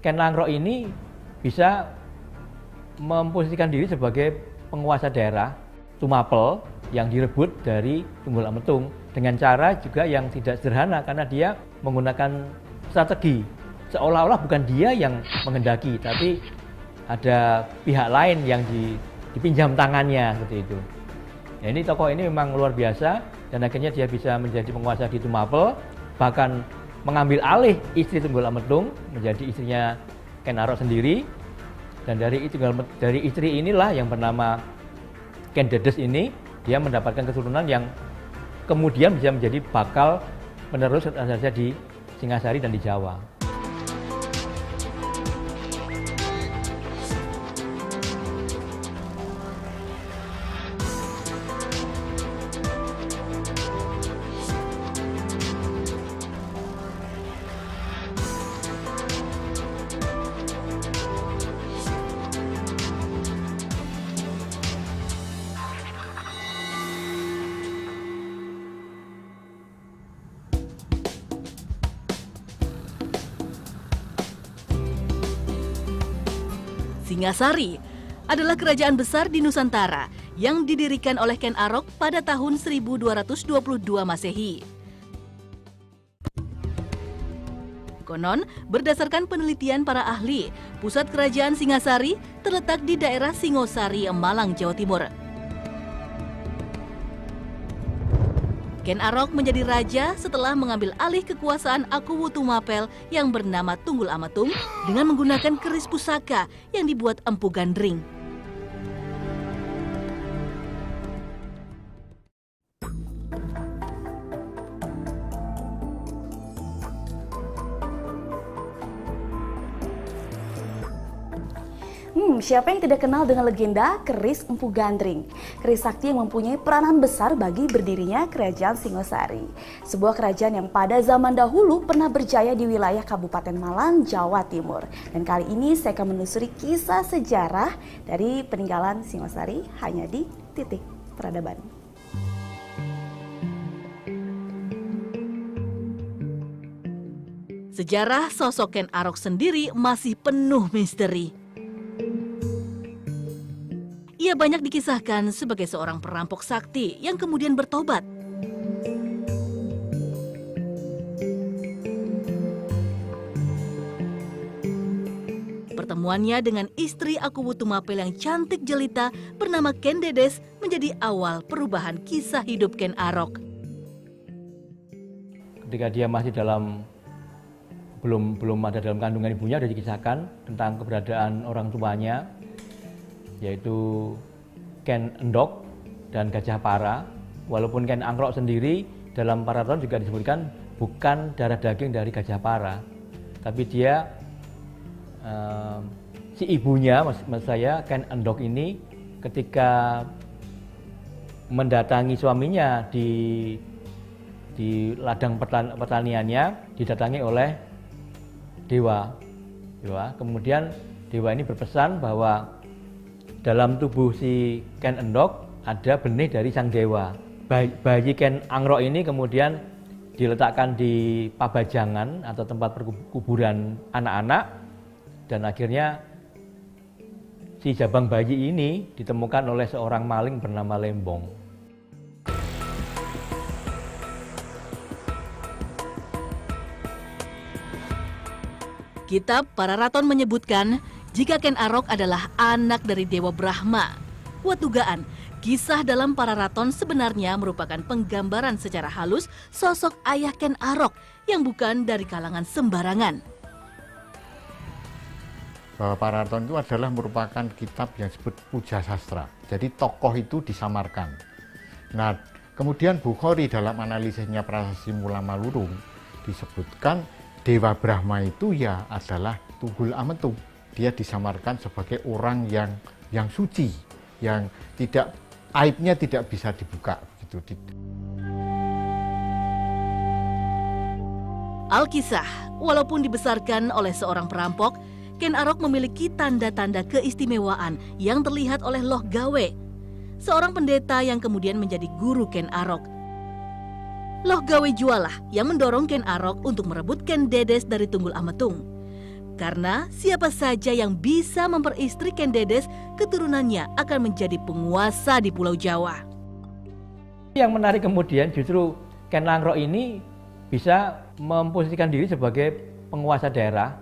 Ken Langrok ini bisa memposisikan diri sebagai penguasa daerah Tumapel yang direbut dari Tunggul Ametung dengan cara juga yang tidak sederhana karena dia menggunakan strategi seolah-olah bukan dia yang menghendaki tapi ada pihak lain yang dipinjam tangannya seperti itu. Nah, ini tokoh ini memang luar biasa dan akhirnya dia bisa menjadi penguasa di Tumapel, bahkan mengambil alih istri Tunggul Ametung menjadi istrinya Ken Arok sendiri. Dan dari istri inilah yang bernama Ken Dedes ini, dia mendapatkan keturunan yang kemudian bisa menjadi bakal penerus raja di Singasari dan di Jawa. Singasari adalah kerajaan besar di Nusantara yang didirikan oleh Ken Arok pada tahun 1222 Masehi. Konon, berdasarkan penelitian para ahli, pusat kerajaan Singasari terletak di daerah Singosari, Malang, Jawa Timur. Ken Arok menjadi raja setelah mengambil alih kekuasaan Akuwu Tumapel yang bernama Tunggul Ametung dengan menggunakan keris pusaka yang dibuat Empu Gandring. Siapa yang tidak kenal dengan legenda keris Empu Gandring? Keris sakti yang mempunyai peranan besar bagi berdirinya Kerajaan Singosari. Sebuah kerajaan yang pada zaman dahulu pernah berjaya di wilayah Kabupaten Malang, Jawa Timur. Dan kali ini saya akan menelusuri kisah sejarah dari peninggalan Singosari hanya di Titik Peradaban. Sejarah sosok Ken Arok sendiri masih penuh misteri. Ia banyak dikisahkan sebagai seorang perampok sakti yang kemudian bertobat. Pertemuannya dengan istri Akuwu Tumapel yang cantik jelita bernama Ken Dedes menjadi awal perubahan kisah hidup Ken Arok. Ketika dia masih belum ada dalam kandungan ibunya, sudah dikisahkan tentang keberadaan orang tuanya, yaitu Ken Endok dan Gajah Para. Walaupun Ken Angrok sendiri dalam Paraton juga disebutkan bukan darah daging dari Gajah Para, tapi dia si ibunya, maksud saya Ken Endok ini ketika mendatangi suaminya di ladang pertaniannya didatangi oleh dewa. Kemudian dewa ini berpesan bahwa dalam tubuh si Ken Endok ada benih dari sang dewa. Bayi Ken Angrok ini kemudian diletakkan di pabajangan atau tempat perkuburan anak-anak, dan akhirnya si jabang bayi ini ditemukan oleh seorang maling bernama Lembong. Kitab Pararaton menyebutkan jika Ken Arok adalah anak dari Dewa Brahma. Watugaan, kisah dalam Pararaton sebenarnya merupakan penggambaran secara halus sosok ayah Ken Arok yang bukan dari kalangan sembarangan. Bahwa Pararaton itu adalah merupakan kitab yang disebut puja sastra. Jadi tokoh itu disamarkan. Nah, kemudian Bukhari dalam analisisnya Prasasti Mula Malurung disebutkan Dewa Brahma itu ya adalah Tunggul Ametung. Dia disamarkan sebagai orang yang suci, yang tidak aibnya tidak bisa dibuka gitu. Alkisah, walaupun dibesarkan oleh seorang perampok, Ken Arok memiliki tanda-tanda keistimewaan yang terlihat oleh Loh Gawe, seorang pendeta yang kemudian menjadi guru Ken Arok. Loh Gawe jualah yang mendorong Ken Arok untuk merebut Ken Dedes dari Tunggul Ametung. Karena siapa saja yang bisa memperistri Ken Dedes, keturunannya akan menjadi penguasa di Pulau Jawa. Yang menarik kemudian justru Ken Langrok ini bisa memposisikan diri sebagai penguasa daerah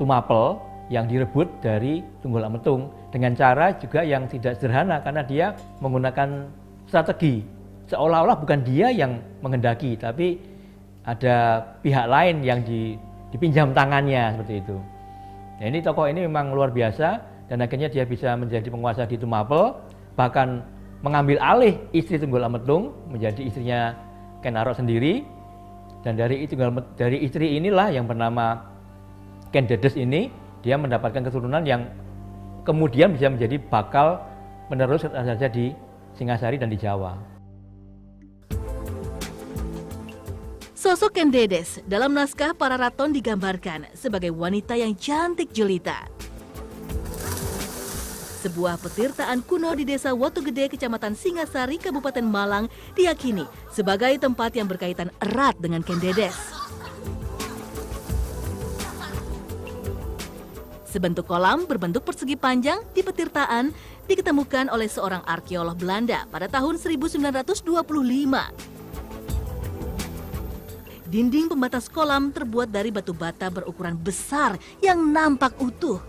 Tumapel yang direbut dari Tunggul Ametung dengan cara juga yang tidak sederhana karena dia menggunakan strategi seolah-olah bukan dia yang menghendaki tapi ada pihak lain yang dipinjam tangannya seperti itu. Nah, ini tokoh ini memang luar biasa dan akhirnya dia bisa menjadi penguasa di Tumapel, bahkan mengambil alih istri Tunggul Ametung menjadi istrinya Ken Arok sendiri. Dan dari istri inilah yang bernama Ken Dedes ini, dia mendapatkan keturunan yang kemudian bisa menjadi bakal penerus saja di Singasari dan di Jawa. Sosok Ken Dedes dalam naskah Para Raton digambarkan sebagai wanita yang cantik jelita. Sebuah petirtaan kuno di desa Watugede, Kecamatan Singasari, Kabupaten Malang diyakini sebagai tempat yang berkaitan erat dengan Ken Dedes. Sebentuk kolam berbentuk persegi panjang di petirtaan diketemukan oleh seorang arkeolog Belanda pada tahun 1925. Dinding pembatas kolam terbuat dari batu bata berukuran besar yang nampak utuh.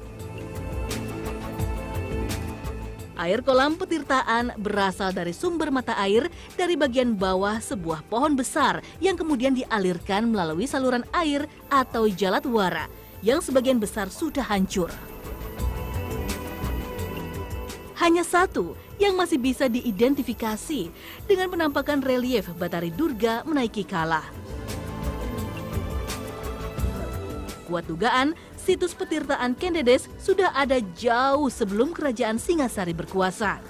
Air kolam petirtaan berasal dari sumber mata air dari bagian bawah sebuah pohon besar yang kemudian dialirkan melalui saluran air atau jalatwara yang sebagian besar sudah hancur. Hanya satu yang masih bisa diidentifikasi dengan penampakan relief Batari Durga menaiki kala. Kuat dugaan, situs petirtaan Ken Dedes sudah ada jauh sebelum kerajaan Singasari berkuasa.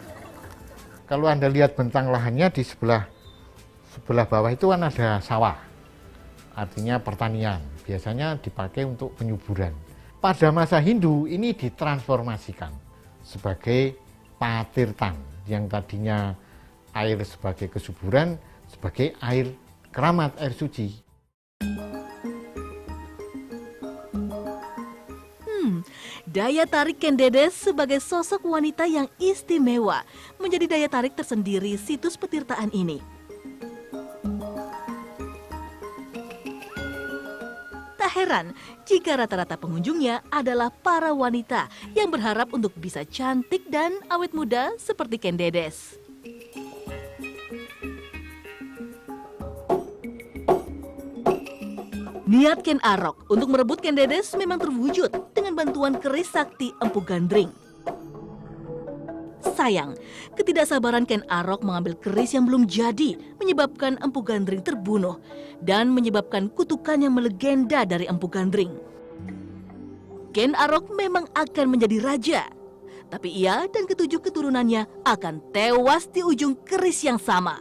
Kalau Anda lihat bentang lahannya di sebelah bawah itu kan ada sawah, artinya pertanian. Biasanya dipakai untuk penyuburan. Pada masa Hindu ini ditransformasikan sebagai patirtan, yang tadinya air sebagai kesuburan, sebagai air keramat, air suci. Daya tarik Ken Dedes sebagai sosok wanita yang istimewa menjadi daya tarik tersendiri situs petirtaan ini. Tak heran jika rata-rata pengunjungnya adalah para wanita yang berharap untuk bisa cantik dan awet muda seperti Ken Dedes. Niat Ken Arok untuk merebut Ken Dedes memang terwujud dengan bantuan keris sakti Empu Gandring. Sayang, ketidaksabaran Ken Arok mengambil keris yang belum jadi menyebabkan Empu Gandring terbunuh dan menyebabkan kutukan yang melegenda dari Empu Gandring. Ken Arok memang akan menjadi raja, tapi ia dan ketujuh keturunannya akan tewas di ujung keris yang sama.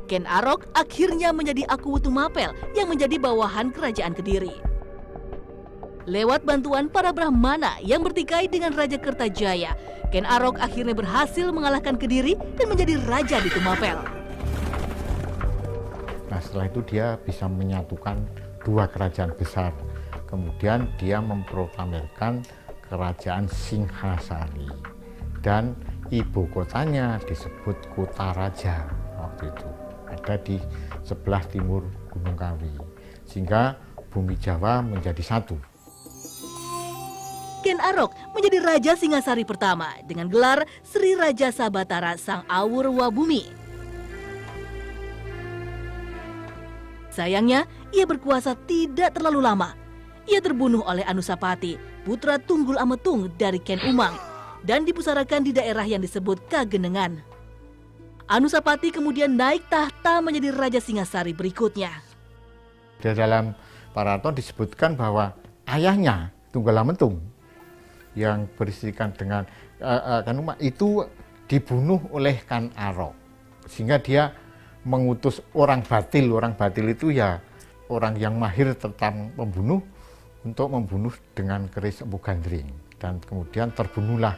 Ken Arok akhirnya menjadi Aku Tumapel yang menjadi bawahan kerajaan Kediri. Lewat bantuan para Brahmana yang bertikai dengan Raja Kertajaya, Ken Arok akhirnya berhasil mengalahkan Kediri dan menjadi raja di Tumapel. Nah, setelah itu dia bisa menyatukan dua kerajaan besar. Kemudian dia memproklamirkan kerajaan Singhasari dan ibu kotanya disebut Kutaraja waktu itu. Ada di sebelah timur Gunung Kawi, sehingga bumi Jawa menjadi satu. Ken Arok menjadi Raja Singasari pertama dengan gelar Sri Raja Sabatara Sang Awur Wabumi. Sayangnya, ia berkuasa tidak terlalu lama. Ia terbunuh oleh Anusapati, putra Tunggul Ametung dari Ken Umang, dan dipusarakan di daerah yang disebut Kagenengan. Anusapati kemudian naik tahta menjadi Raja Singasari berikutnya. Di dalam Para Raton disebutkan bahwa ayahnya Tunggul Ametung yang beristrikan dengan Ken Umang itu dibunuh oleh Ken Arok, sehingga dia mengutus orang batil. Orang batil itu ya orang yang mahir tentang membunuh, untuk membunuh dengan keris Empu Gandring, dan kemudian terbunuhlah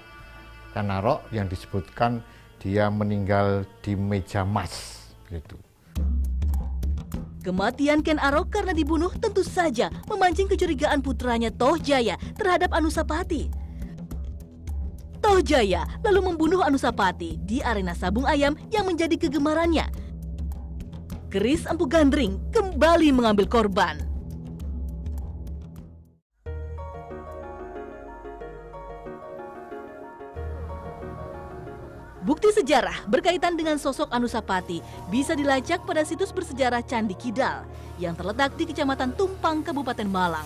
Ken Arok yang disebutkan dia meninggal di meja mas gitu. Kematian Ken Arok karena dibunuh tentu saja memancing kecurigaan putranya Tohjaya terhadap Anusapati. Tohjaya lalu membunuh Anusapati di arena sabung ayam yang menjadi kegemarannya. Keris Empu Gandring kembali mengambil korban. Bukti sejarah berkaitan dengan sosok Anusapati bisa dilacak pada situs bersejarah Candi Kidal yang terletak di Kecamatan Tumpang, Kabupaten Malang.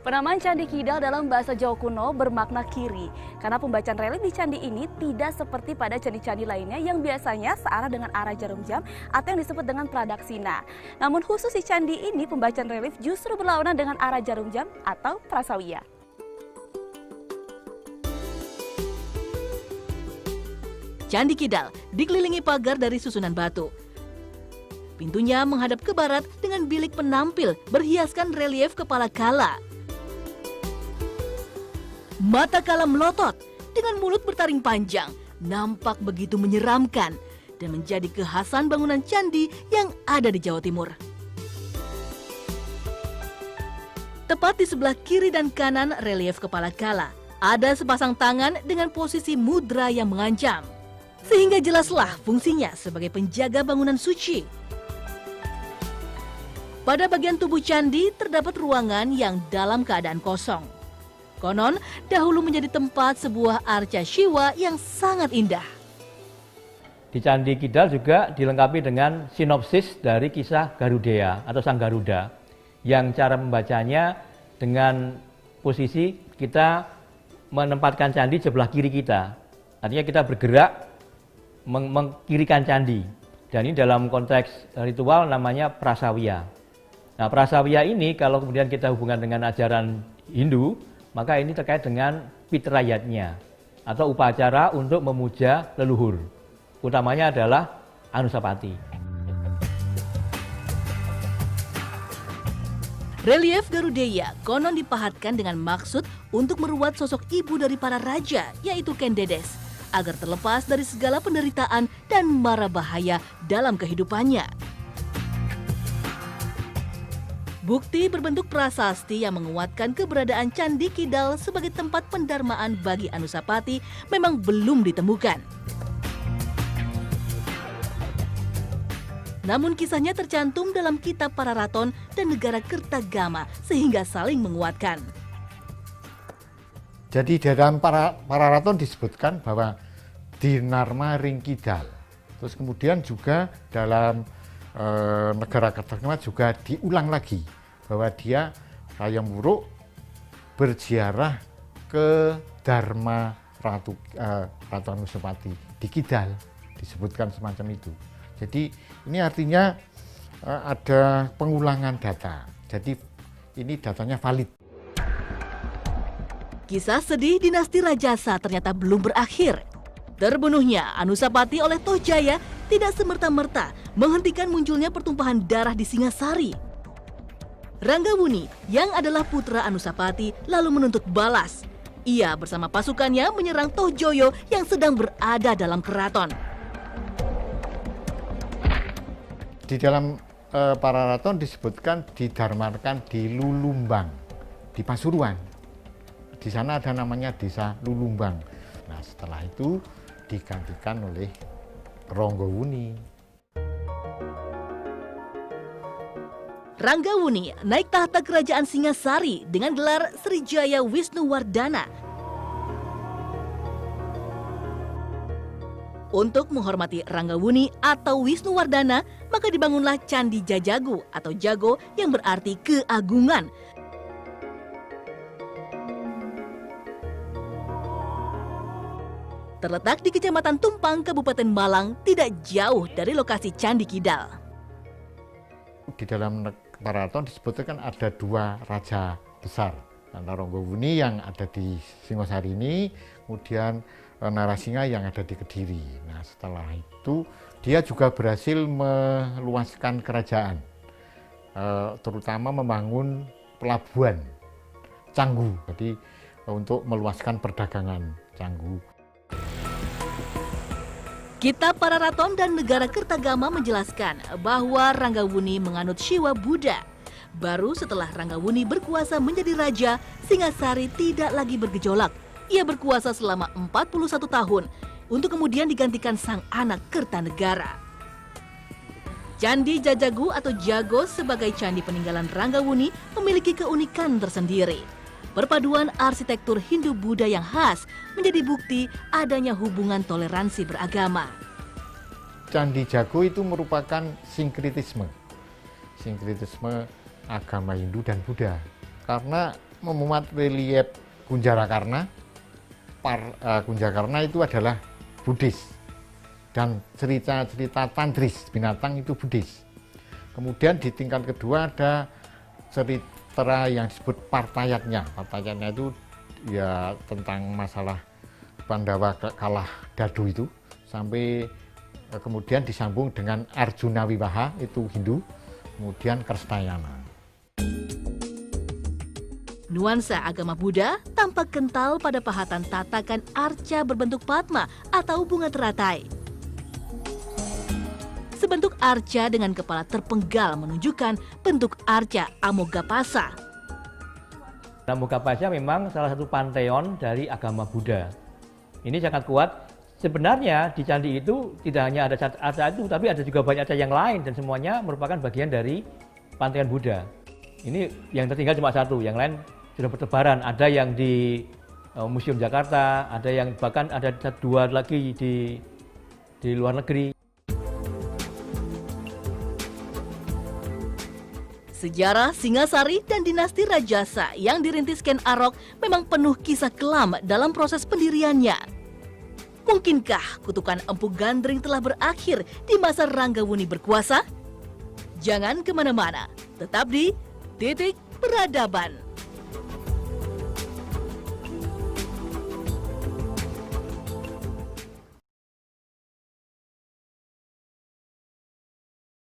Penamaan Candi Kidal dalam bahasa Jawa kuno bermakna kiri, karena pembacaan relief di candi ini tidak seperti pada candi-candi lainnya yang biasanya searah dengan arah jarum jam atau yang disebut dengan pradaksina. Namun khusus di candi ini pembacaan relief justru berlawanan dengan arah jarum jam atau prasawiya. Candi Kidal dikelilingi pagar dari susunan batu. Pintunya menghadap ke barat dengan bilik penampil berhiaskan relief kepala kala. Mata kala melotot dengan mulut bertaring panjang, nampak begitu menyeramkan dan menjadi kekhasan bangunan candi yang ada di Jawa Timur. Tepat di sebelah kiri dan kanan relief kepala kala, ada sepasang tangan dengan posisi mudra yang mengancam. Sehingga jelaslah fungsinya sebagai penjaga bangunan suci. Pada bagian tubuh candi terdapat ruangan yang dalam keadaan kosong. Konon, dahulu menjadi tempat sebuah arca Shiwa yang sangat indah. Di Candi Kidal juga dilengkapi dengan sinopsis dari kisah Garudea atau Sang Garuda, yang cara membacanya dengan posisi kita menempatkan candi sebelah kiri kita. Artinya kita bergerak mengkirikan candi. Dan ini dalam konteks ritual namanya prasawiya. Nah, prasawiya ini kalau kemudian kita hubungkan dengan ajaran Hindu, maka ini terkait dengan pitrayatnya atau upacara untuk memuja leluhur. Utamanya adalah Anusapati. Relief Garudeya konon dipahatkan dengan maksud untuk meruat sosok ibu dari para raja, yaitu Ken Dedes, agar terlepas dari segala penderitaan dan mara bahaya dalam kehidupannya. Bukti berbentuk prasasti yang menguatkan keberadaan Candi Kidal sebagai tempat pendarmaan bagi Anusapati memang belum ditemukan. Namun kisahnya tercantum dalam kitab Pararaton dan Negara Kertagama sehingga saling menguatkan. Jadi di dalam Pararaton disebutkan bahwa Dinarma Ring Kidal. Terus kemudian juga dalam Negara Kertagama juga diulang lagi bahwa dia Hayam Wuruk berziarah ke Dharma Ratu Anusapati di Kidal, disebutkan semacam itu. Jadi ini artinya ada pengulangan data. Jadi ini datanya valid. Kisah sedih dinasti Rajasa ternyata belum berakhir. Terbunuhnya Anusapati oleh Tohjaya tidak semerta-merta menghentikan munculnya pertumpahan darah di Singasari. Ranggawuni yang adalah putra Anusapati lalu menuntut balas. Ia bersama pasukannya menyerang Tohjoyo yang sedang berada dalam keraton. Di dalam Pararaton disebutkan didarmarkan di Lulumbang, di Pasuruan. Di sana ada namanya Desa Lulumbang. Nah, setelah itu digantikan oleh Ranggawuni. Ranggawuni naik tahta kerajaan Singasari dengan gelar Srijaya Wisnuwardana. Untuk menghormati Ranggawuni atau Wisnuwardana, maka dibangunlah Candi Jajagu atau Jago yang berarti keagungan. Terletak di Kecamatan Tumpang, Kabupaten Malang, tidak jauh dari lokasi Candi Kidal. Di dalam Pararaton disebutkan ada dua raja besar, antara Ranggawuni yang ada di Singosari ini, kemudian Narasingha yang ada di Kediri. Nah, setelah itu dia juga berhasil meluaskan kerajaan, terutama membangun pelabuhan Canggu, jadi untuk meluaskan perdagangan Canggu. Kitab Pararaton dan Negara Kertagama menjelaskan bahwa Ranggawuni menganut Siwa Buddha. Baru setelah Ranggawuni berkuasa menjadi raja, Singasari tidak lagi bergejolak. Ia berkuasa selama 41 tahun untuk kemudian digantikan sang anak Kertanegara. Candi Jajagu atau Jago sebagai candi peninggalan Ranggawuni memiliki keunikan tersendiri. Perpaduan arsitektur Hindu-Buddha yang khas menjadi bukti adanya hubungan toleransi beragama. Candi Jago itu merupakan sinkretisme agama Hindu dan Buddha. Karena memuat relief Kunjarakarna, Kunjarakarna itu adalah Buddhis. Dan cerita-cerita tantris binatang itu Buddhis. Kemudian di tingkat kedua ada cerita yang disebut partayatnya. Partayatnya itu ya tentang masalah Pandawa kalah Dadu itu, sampai kemudian disambung dengan Arjuna Wiwaha itu Hindu, kemudian Kristayana. Nuansa agama Buddha tampak kental pada pahatan tatakan arca berbentuk padma atau bunga teratai. Sebentuk arca dengan kepala terpenggal menunjukkan bentuk arca Amoghapasa. Amoghapasa memang salah satu panteon dari agama Buddha. Ini sangat kuat. Sebenarnya di candi itu tidak hanya ada arca itu, tapi ada juga banyak arca yang lain dan semuanya merupakan bagian dari panteon Buddha. Ini yang tertinggal cuma satu, yang lain sudah bertebaran. Ada yang di Museum Jakarta, ada yang bahkan ada 2 lagi di luar negeri. Sejarah Singasari dan dinasti Rajasa yang dirintis Ken Arok memang penuh kisah kelam dalam proses pendiriannya. Mungkinkah kutukan Empu Gandring telah berakhir di masa Ranggawuni berkuasa? Jangan kemana-mana, tetap di Titik Peradaban.